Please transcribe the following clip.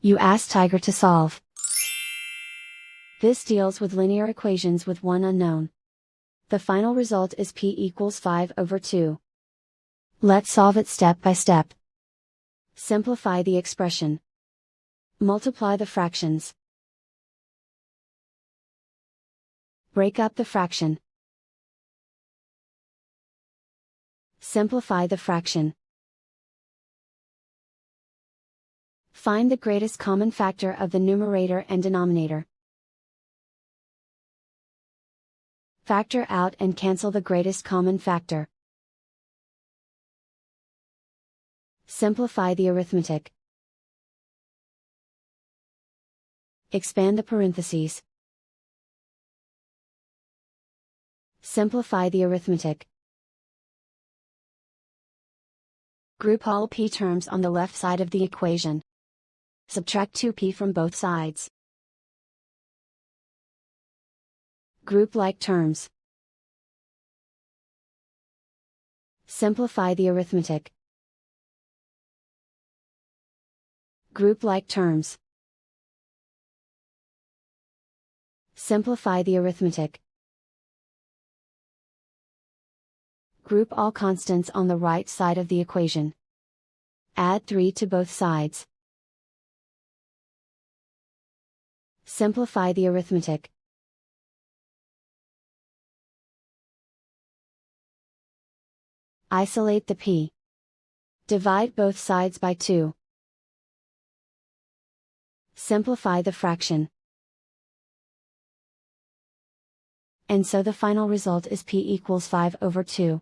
You ask Tiger to solve. This deals with linear equations with one unknown. The final result is p equals 5/2. Let's solve it step by step. Simplify the expression. Multiply the fractions. Break up the fraction. Simplify the fraction. Find the greatest common factor of the numerator and denominator. Factor out and cancel the greatest common factor. Simplify the arithmetic. Expand the parentheses. Simplify the arithmetic. Group all p terms on the left side of the equation. Subtract 2p from both sides. Group like terms. Simplify the arithmetic. Group like terms. Simplify the arithmetic. Group all constants on the right side of the equation. Add 3 to both sides. Simplify the arithmetic. Isolate the p. Divide both sides by 2. Simplify the fraction. And so the final result is p equals 5/2.